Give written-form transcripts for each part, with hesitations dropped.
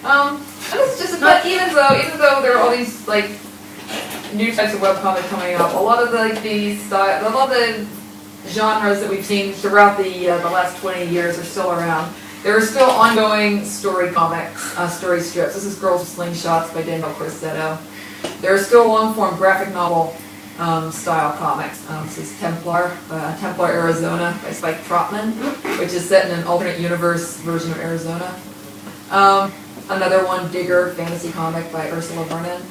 It's just, but even though there are all these like new types of webcomic coming up, a lot of a lot of the genres that we've seen throughout the last 20 years are still around. There are still ongoing story comics, story strips. This is Girls with Slingshots by Daniel Corsetto. There are still long-form graphic novel style comics. This is Templar, Arizona by Spike Trotman, which is set in an alternate universe version of Arizona. Another one, Digger, fantasy comic by Ursula Vernon.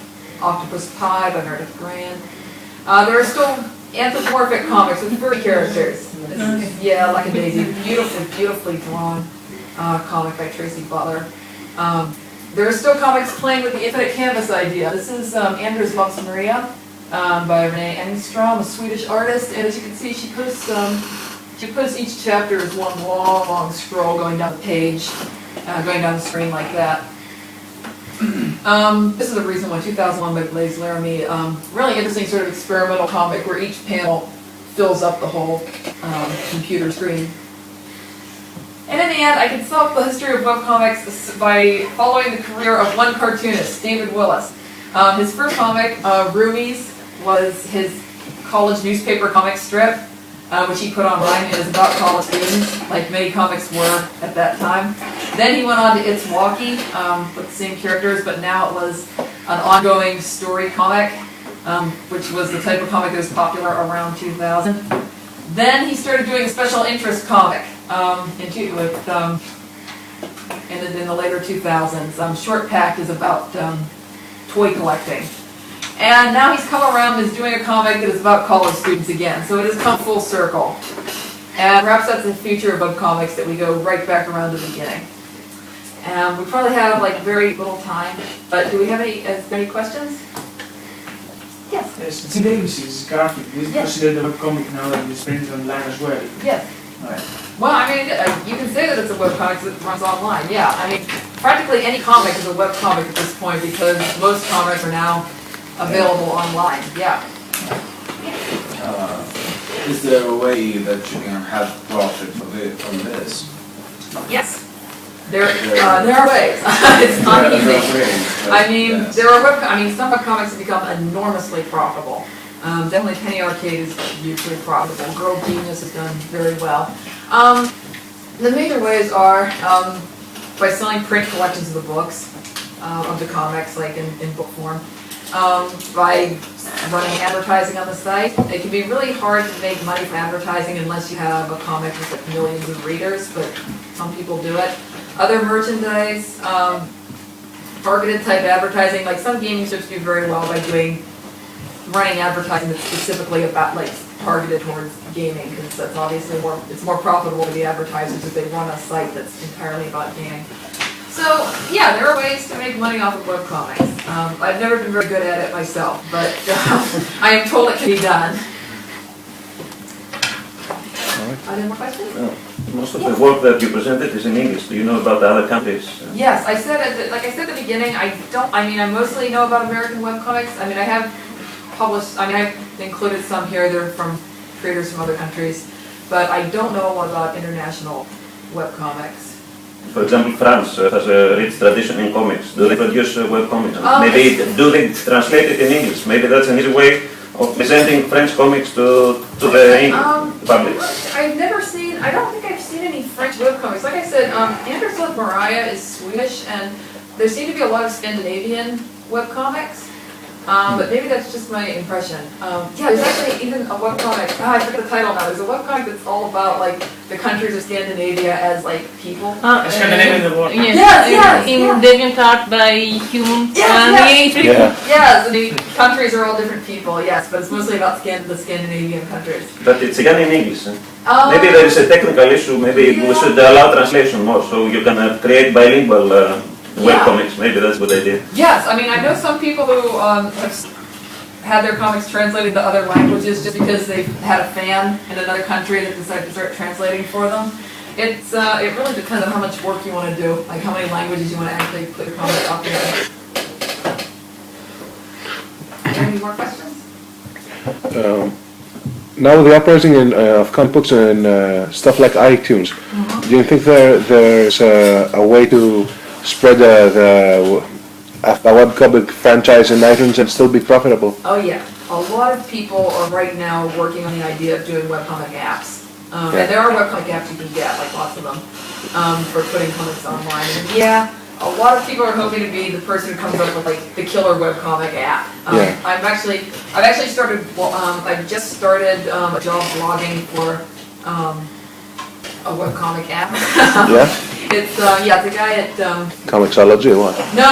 Octopus Pie by Meredith Grant. There are still anthropomorphic comics with furry characters. Yeah, like a daisy. Beautifully drawn comic by Tracy Butler. There are still comics playing with the infinite canvas idea. This is Anders Loves Maria by Renee Engstrom, a Swedish artist. And as you can see, she puts each chapter as one long scroll going down the page, going down the screen like that. This is a recent one, 2001 by Blaise Laramie. Really interesting sort of experimental comic where each panel fills up the whole computer screen. And in the end, I can sum up the history of webcomics by following the career of one cartoonist, David Willis. His first comic, Roomies, was his college newspaper comic strip, which he put online. It was about college students, like many comics were at that time. Then he went on to It's Walkie with the same characters, but now it was an ongoing story comic, which was the type of comic that was popular around 2000. Then he started doing a special interest comic in the later 2000s. Short Packed is about toy collecting. And now he's come around and is doing a comic that is about college students again. So it has come full circle. And perhaps that's the future of webcomics, that we go right back around to the beginning. And we probably have like very little time, but do we have any questions? Yes. Yes, Tim Davis's graphic, is it considered a webcomic now that it's printed online as well? Yes. Right. Well, I mean, you can say that it's a webcomic that runs online, yeah. I mean, practically any comic is a webcomic at this point because most comics are now available online, yeah. Is there a way that you can have profit from this? Yes. There are ways. It's not easy. I mean, some webcomics have become enormously profitable. Definitely Penny Arcade is hugely profitable. Girl Genius has done very well. The major ways are by selling print collections of the books, of the comics, like in book form. By running advertising on the site. It can be really hard to make money from advertising unless you have a comic with like millions of readers, but some people do it. Other merchandise, targeted type advertising, like some gaming strips do very well by running advertising that's specifically about like targeted towards gaming, because that's obviously it's more profitable to the advertisers if they run a site that's entirely about gaming. So, yeah, there are ways to make money off of webcomics. I've never been very good at it myself, but I am told it can be done. Are there more questions? No. Most of the work that you presented is in English. Do you know about the other countries? Yes, like I said at the beginning, I mostly know about American webcomics. I mean, I've included some here. They're from creators from other countries, but I don't know a lot about international webcomics. For example, France has a rich tradition in comics. Do they produce webcomics? Maybe do they translate it in English? Maybe that's an easy way of presenting French comics to the English public. I don't think I've seen any French webcomics. Like I said, Anders Loves Maria is Swedish, and there seem to be a lot of Scandinavian webcomics. But maybe that's just my impression. Yeah, there's actually even a webcomic, I forget the title now, there's a webcomic that's all about like the countries of Scandinavia as like people. Scandinavian world. Yes, in DeviantArt by Human. Yes, the countries are all different people, yes, but it's mostly about the Scandinavian countries. But it's again in English. Maybe there is a technical issue, maybe we should allow translation more, so you can create bilingual webcomics, maybe that's a good idea. Yes, I mean, I know some people who have had their comics translated to other languages just because they've had a fan in another country that decided to start translating for them. It really depends on how much work you want to do, like how many languages you want to actually put your comic up in. Any more questions? Now with the uprising of comic books and stuff like iTunes, do you think there's a way to spread a webcomic franchise in Athens and still be profitable? Oh yeah, a lot of people are right now working on the idea of doing webcomic apps. And there are webcomic apps you can get, like lots of them, for putting comics online. And yeah, a lot of people are hoping to be the person who comes up with like the killer webcomic app. I've actually started, I've just started a job blogging for a webcomic app. Yeah? It's it's a guy at Comixology or what? No.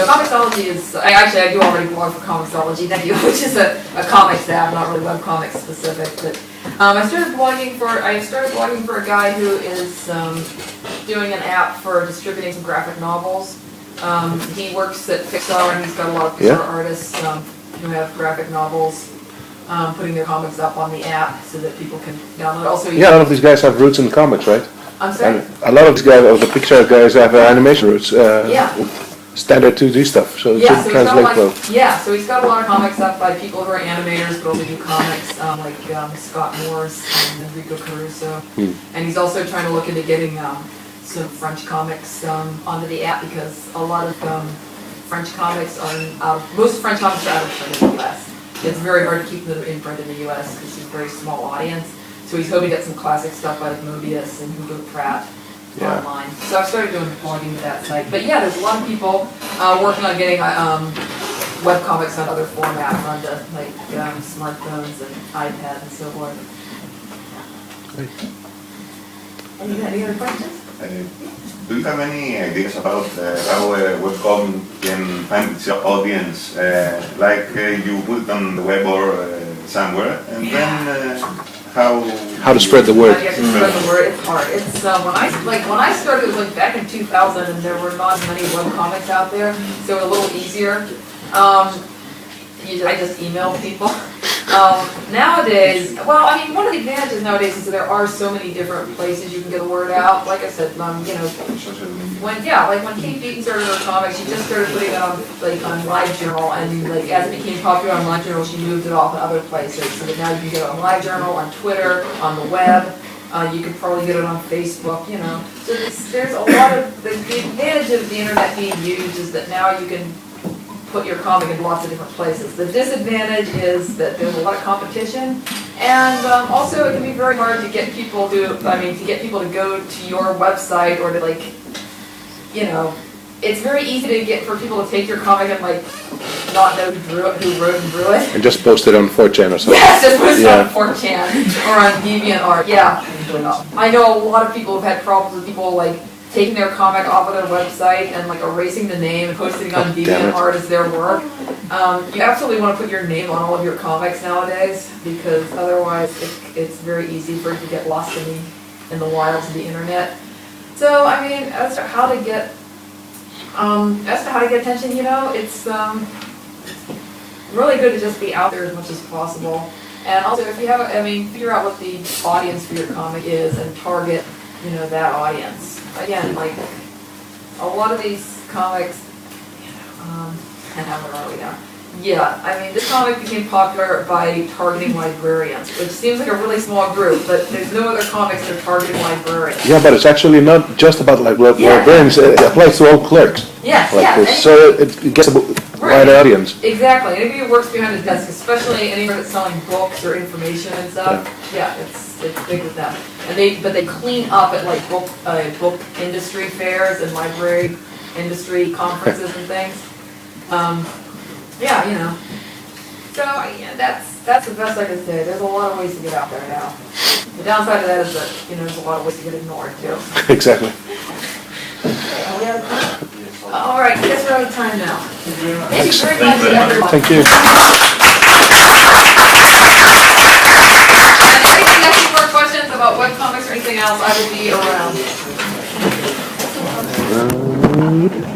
Comixology is I do already blog for Comixology, which is a comics app, not really webcomics specific. But I started blogging for a guy who is doing an app for distributing some graphic novels. He works at Pixar, and he's got a lot of Pixar artists who have graphic novels. Putting their comics up on the app so that people can download. Also, Yeah, a lot of these guys have roots in comics, right? I'm sorry? And a lot of these guys, the Pixar guys, have animation roots. Standard 2D stuff, so it should translate well. So he's got a lot of comics up by people who are animators, but also do comics, like Scott Morris and Enrico Caruso. And he's also trying to look into getting some French comics onto the app, because a lot of French comics most French comics are out of print in the U.S. It's very hard to keep them in print in the U.S. because it's a very small audience. So he's hoping to get some classic stuff like Mobius and Hugo Pratt online. So I've started doing blogging to that site. But yeah, there's a lot of people working on getting webcomics on other formats, onto like smartphones and iPads and so forth. Great. Any other questions? Do you have any ideas about how a webcomic can find its audience? Like you put it on the web or somewhere, and then how to spread the word? How do you have to spread the word? It's hard. It's when I started, it was like back in 2000, and there were not many webcomics out there, so it was a little easier. I just emailed people. Nowadays, well, I mean, one of the advantages nowadays is that there are so many different places you can get the word out. Like I said, when Kate Beaton started her comics, she just started putting it on LiveJournal, and like as it became popular on LiveJournal, she moved it off to other places. So that now you can get it on LiveJournal, on Twitter, on the web. You could probably get it on Facebook. So there's a lot of the advantage of the internet being used is that now you can put your comic in lots of different places. The disadvantage is that there's a lot of competition, and also it can be very hard to get people to go to your website, or to it's very easy for people to take your comic and not know who wrote and drew it. And just post it on 4chan or something. Yes, just post it on 4chan or on DeviantArt. Yeah, I know a lot of people have had problems with people taking their comic off of their website and erasing the name and posting it on DeviantArt as their work. You absolutely want to put your name on all of your comics nowadays, because otherwise it's very easy for it to get lost in the wilds of the internet. So I mean, as to how to get attention, it's really good to just be out there as much as possible. And also, if you have, figure out what the audience for your comic is and target, that audience. Again, a lot of these comics, and how are we now? Yeah, this comic became popular by targeting librarians, which seems like a really small group, but there's no other comics that are targeting librarians. Yeah, but it's actually not just about librarians, it applies to all clerks. Yes, so it gets a wider audience. Exactly. Anybody who works behind a desk, especially anybody that's selling books or information and stuff, it's big with them. But they clean up at book industry fairs and library industry conferences and things. So that's the best I can say. There's a lot of ways to get out there now. The downside of that is that there's a lot of ways to get ignored too. Exactly. All right, I guess we're out of time now. Thank you very much, everyone. Thank you. And if you have any more questions about webcomics or anything else, I will be around.